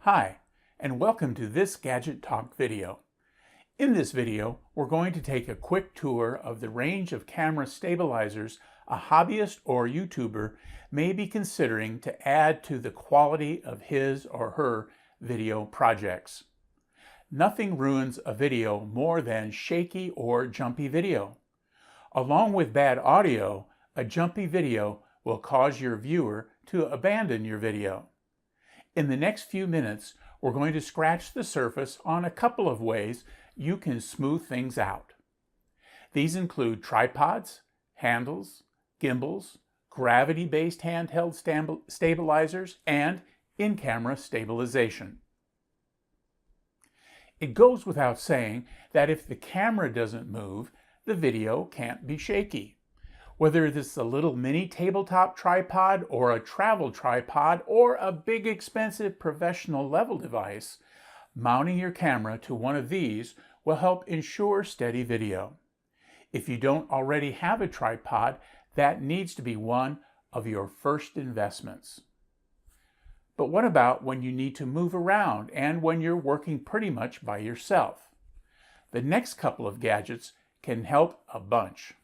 Hi, and welcome to this Gadget Talk video. In this video, we're going to take a quick tour of the range of camera stabilizers a hobbyist or YouTuber may be considering to add to the quality of his or her video projects. Nothing ruins a video more than shaky or jumpy video. Along with bad audio, a jumpy video will cause your viewer to abandon your video. In the next few minutes, we're going to scratch the surface on a couple of ways you can smooth things out. These include tripods, handles, gimbals, gravity-based handheld stabilizers, and in-camera stabilization. It goes without saying that if the camera doesn't move, the video can't be shaky. Whether this is a little mini tabletop tripod or a travel tripod or a big expensive professional level device, mounting your camera to one of these will help ensure steady video. If you don't already have a tripod, that needs to be one of your first investments. But what about when you need to move around and when you're working pretty much by yourself? The next couple of gadgets can help a bunch.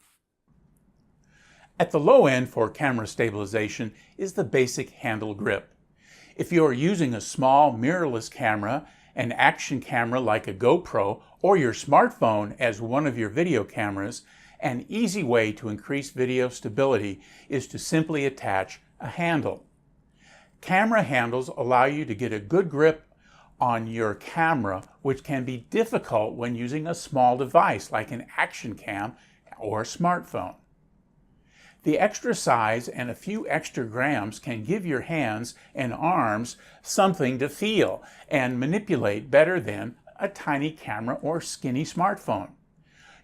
At the low end for camera stabilization is the basic handle grip. If you are using a small mirrorless camera, an action camera like a GoPro, or your smartphone as one of your video cameras, an easy way to increase video stability is to simply attach a handle. Camera handles allow you to get a good grip on your camera, which can be difficult when using a small device like an action cam or smartphone. The extra size and a few extra grams can give your hands and arms something to feel and manipulate better than a tiny camera or skinny smartphone.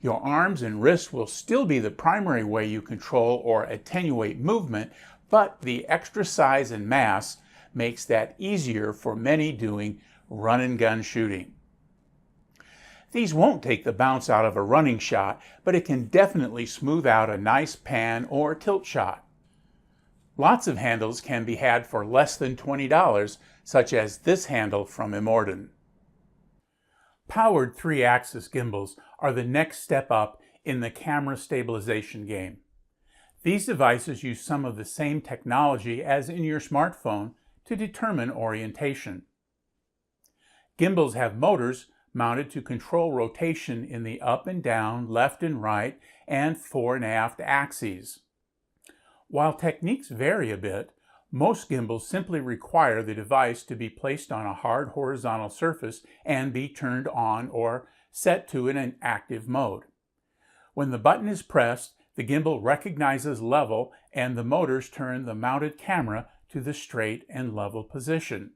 Your arms and wrists will still be the primary way you control or attenuate movement, but the extra size and mass makes that easier for many doing run and gun shooting. These won't take the bounce out of a running shot, but it can definitely smooth out a nice pan or tilt shot. Lots of handles can be had for less than $20, such as this handle from Imorden. Powered 3-axis gimbals are the next step up in the camera stabilization game. These devices use some of the same technology as in your smartphone to determine orientation. Gimbals have motors mounted to control rotation in the up and down, left and right, and fore and aft axes. While techniques vary a bit, most gimbals simply require the device to be placed on a hard horizontal surface and be turned on or set to an active mode. When the button is pressed, the gimbal recognizes level and the motors turn the mounted camera to the straight and level position.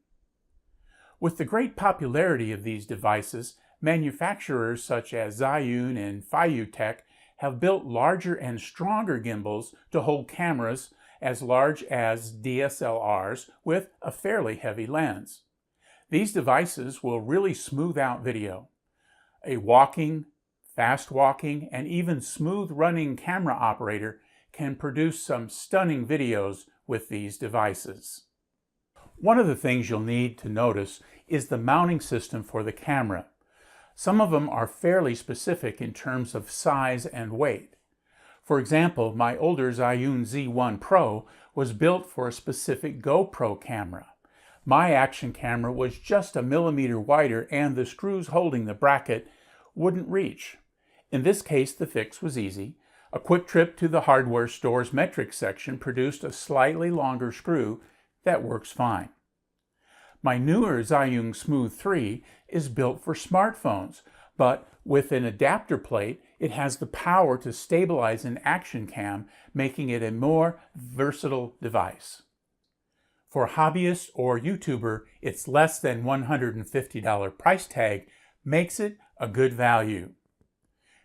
With the great popularity of these devices, manufacturers such as Zhiyun and FeiyuTech have built larger and stronger gimbals to hold cameras as large as DSLRs with a fairly heavy lens. These devices will really smooth out video. A walking, fast walking, and even smooth running camera operator can produce some stunning videos with these devices. One of the things you'll need to notice is the mounting system for the camera. Some of them are fairly specific in terms of size and weight. For example, my older Zhiyun Z1 Pro was built for a specific GoPro camera. My action camera was just a millimeter wider and the screws holding the bracket wouldn't reach. In this case, the fix was easy. A quick trip to the hardware store's metric section produced a slightly longer screw that works fine. My newer Zhiyun Smooth 3 is built for smartphones, but with an adapter plate, it has the power to stabilize an action cam, making it a more versatile device. For hobbyists or YouTuber, its less than $150 price tag makes it a good value.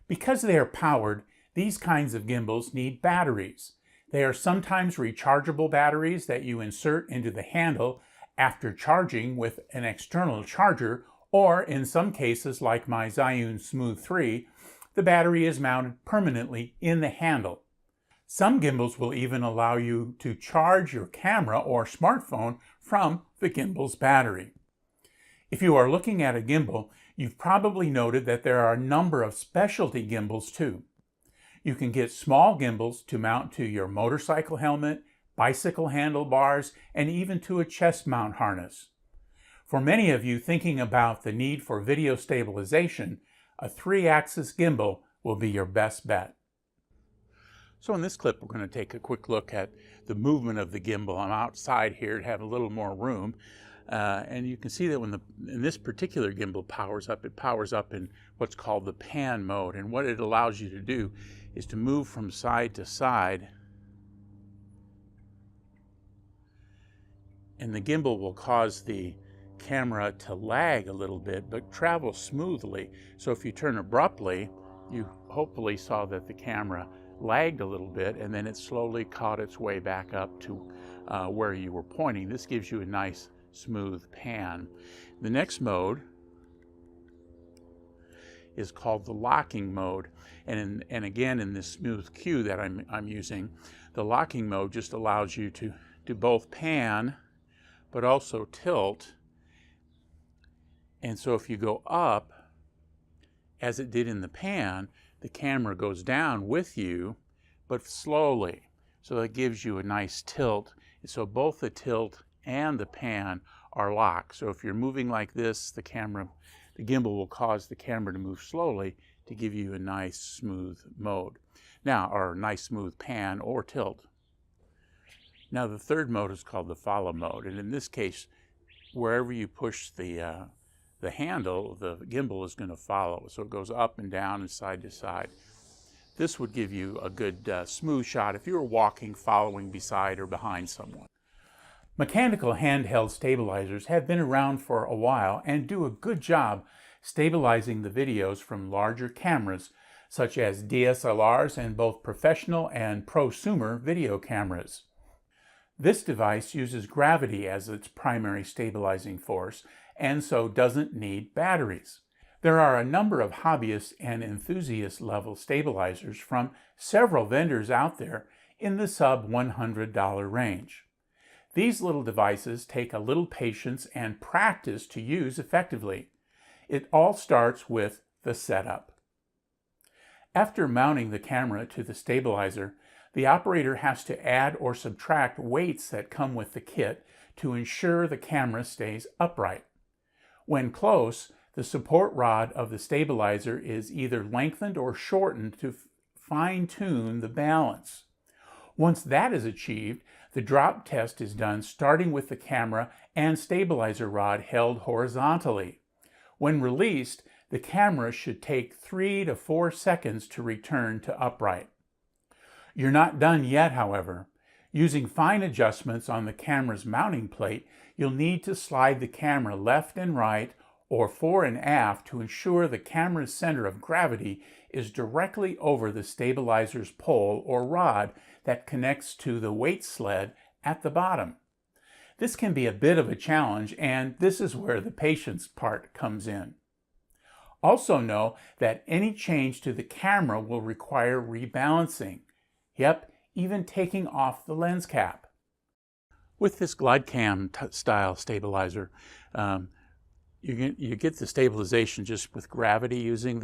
Because they are powered, these kinds of gimbals need batteries. They are sometimes rechargeable batteries that you insert into the handle after charging with an external charger, or in some cases like my Zhiyun Smooth 3, the battery is mounted permanently in the handle. Some gimbals will even allow you to charge your camera or smartphone from the gimbal's battery. If you are looking at a gimbal, you've probably noted that there are a number of specialty gimbals too. You can get small gimbals to mount to your motorcycle helmet, bicycle handlebars, and even to a chest mount harness. For many of you thinking about the need for video stabilization, a 3-axis gimbal will be your best bet. So in this clip, we're going to take a quick look at the movement of the gimbal. I'm outside here to have a little more room. And you can see that when in this particular gimbal powers up, it powers up in what's called the pan mode. And what it allows you to do is to move from side to side. And the gimbal will cause the camera to lag a little bit, but travel smoothly. So if you turn abruptly, you hopefully saw that the camera lagged a little bit, and then it slowly caught its way back up to where you were pointing. This gives you a nice smooth pan. The next mode is called the locking mode, and again in this smooth cue that I'm using, the locking mode just allows you to do both pan but also tilt. And so if you go up as it did in the pan, the camera goes down with you, but slowly. So that gives you a nice tilt. So both the tilt and the pan are locked. So if you're moving like this, the gimbal will cause the camera to move slowly to give you a nice smooth mode. Now, or a nice smooth pan or tilt. Now the third mode is called the follow mode. And in this case, wherever you push the handle, the gimbal is going to follow. So it goes up and down and side to side. This would give you a good smooth shot if you were walking, following beside or behind someone. Mechanical handheld stabilizers have been around for a while and do a good job stabilizing the videos from larger cameras, such as DSLRs and both professional and prosumer video cameras. This device uses gravity as its primary stabilizing force, and so doesn't need batteries. There are a number of hobbyist and enthusiast level stabilizers from several vendors out there in the sub $100 range. These little devices take a little patience and practice to use effectively. It all starts with the setup. After mounting the camera to the stabilizer, the operator has to add or subtract weights that come with the kit to ensure the camera stays upright. When close, the support rod of the stabilizer is either lengthened or shortened to fine-tune the balance. Once that is achieved, the drop test is done starting with the camera and stabilizer rod held horizontally. When released, the camera should take 3 to 4 seconds to return to upright. You're not done yet, however. Using fine adjustments on the camera's mounting plate, you'll need to slide the camera left and right or fore and aft to ensure the camera's center of gravity is directly over the stabilizer's pole or rod that connects to the weight sled at the bottom. This can be a bit of a challenge, and this is where the patience part comes in. Also know that any change to the camera will require rebalancing. Yep, even taking off the lens cap. With this glide cam style stabilizer, you get the stabilization just with gravity using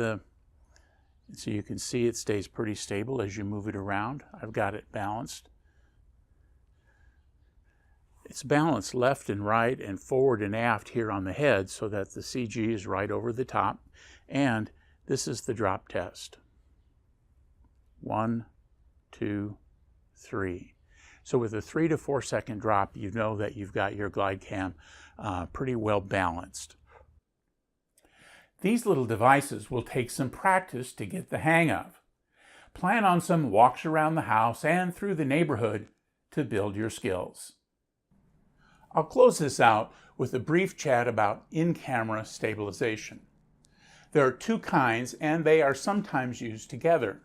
so you can see it stays pretty stable as you move it around. I've got it balanced. It's balanced left and right and forward and aft here on the head so that the CG is right over the top. And this is the drop test. 1, 2, 3. So with a 3 to 4 second drop, you know that you've got your glide cam pretty well balanced. These little devices will take some practice to get the hang of. Plan on some walks around the house and through the neighborhood to build your skills. I'll close this out with a brief chat about in-camera stabilization. There are two kinds, and they are sometimes used together.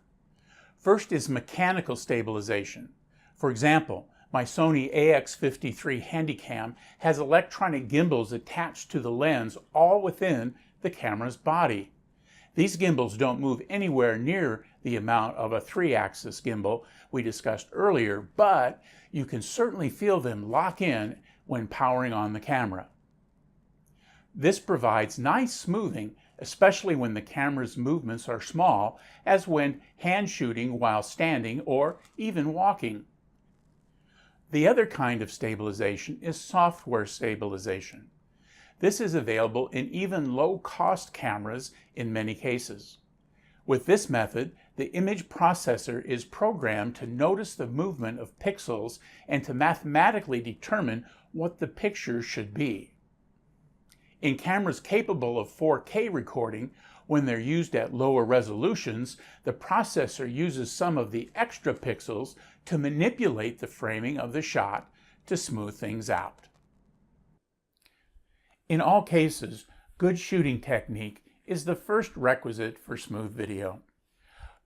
First is mechanical stabilization. For example, my Sony AX53 Handycam has electronic gimbals attached to the lens all within the camera's body. These gimbals don't move anywhere near the amount of a 3-axis gimbal we discussed earlier, but you can certainly feel them lock in when powering on the camera. This provides nice smoothing, especially when the camera's movements are small, as when hand shooting while standing or even walking. The other kind of stabilization is software stabilization. This is available in even low-cost cameras in many cases. With this method, the image processor is programmed to notice the movement of pixels and to mathematically determine what the picture should be. In cameras capable of 4K recording, when they're used at lower resolutions, the processor uses some of the extra pixels to manipulate the framing of the shot to smooth things out. In all cases, good shooting technique is the first requisite for smooth video.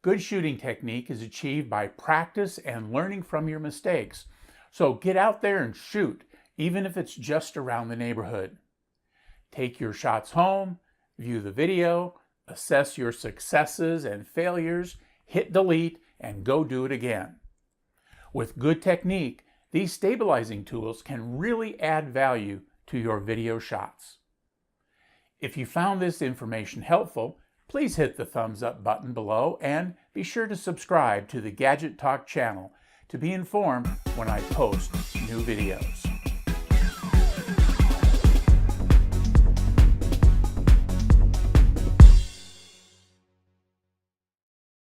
Good shooting technique is achieved by practice and learning from your mistakes. So get out there and shoot, even if it's just around the neighborhood. Take your shots home, view the video, assess your successes and failures, hit delete, and go do it again. With good technique, these stabilizing tools can really add value to your video shots. If you found this information helpful, please hit the thumbs up button below and be sure to subscribe to the Gadget Talk channel to be informed when I post new videos.